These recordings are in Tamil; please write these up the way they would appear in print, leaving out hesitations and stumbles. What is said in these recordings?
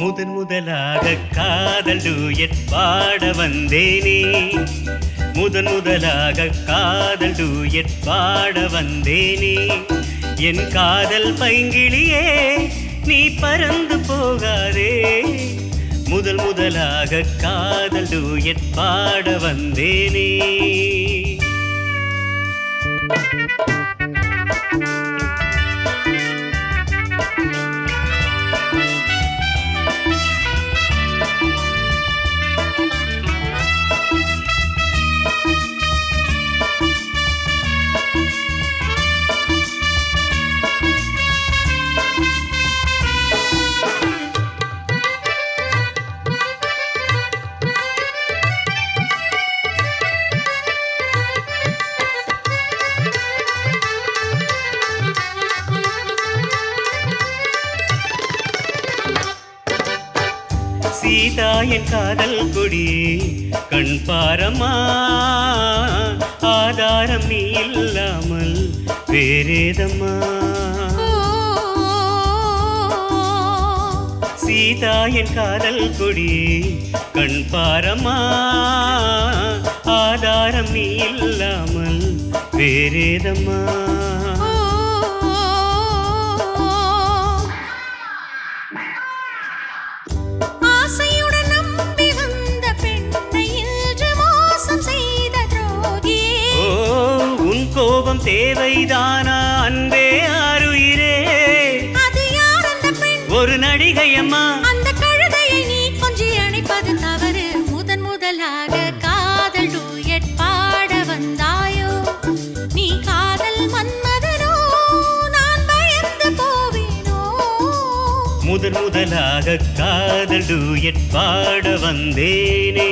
முதன் முதலாக காதல் டூயட் பாட வந்தேனே, முதன் முதலாக காதல் டூயட் பாட வந்தேனே. என் காதல் பைங்கிளியே நீ பறந்து போகாதே, முதல் முதலாக காதல் டூயட் பாட வந்தேனே. சீதா என் காதல் கொடி கண் பாரமா, ஆதாரம் நீ இல்லாமல் வேறேதம்மா. சீதா என் காதல் கொடி கண் பாரமா, ஆதாரம் நீ இல்லாமல் வேறேதம்மா. கோபம் தேவைதானா அன்பே ஆருயிரே, அது யார் அந்த பெண்? ஒரு நடிகையம்மா. அந்த கழுதையை நீ கொஞ்சி அணைப்பது தவறு. முதன் முதலாக காதல் டூயட் பாட வந்தாயோ, நீ காதல் மன்மதனோ, நான் பயந்து போவேனோ. முதன் முதலாக காதல் டூயட் பாட வந்தேனே.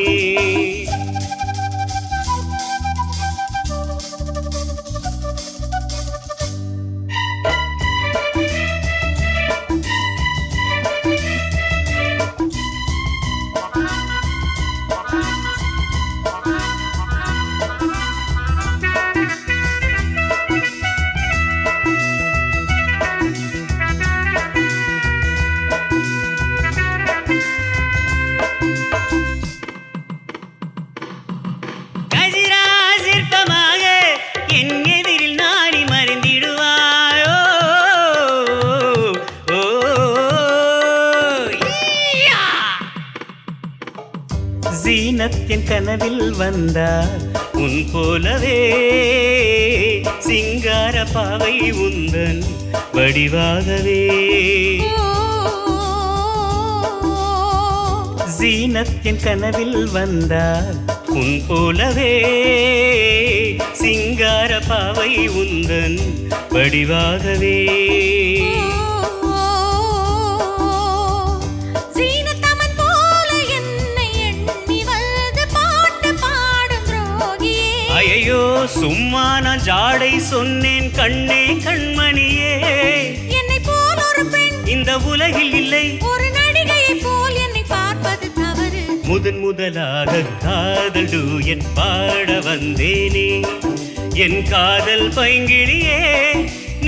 ஜீனத்தின் கனவில் வந்தார் உன் போலவே, சிங்கார பாவை உந்தன் வடிவாகவே. ஜீனத்தின் கனவில் வந்தார் உன் போலவே, சிங்கார பாவை உந்தன் வடிவாகவே. ஐயோ சும்மா நான் ஜாடை சொன்னேன் கண்ணே கண்மணியே, என்னை போல் ஒரு பெண் இந்த உலகில் இல்லை, ஒரு நடிகையை போல் என்னை பார்ப்பது தவறு. முதன் முதலாக காதல் டூயட் பாட வந்தேனே, என் காதல் பைங்கிளியே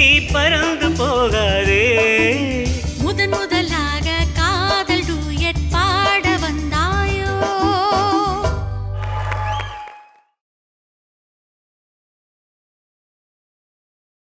நீ பறந்து போகாதே. முதன் முதல்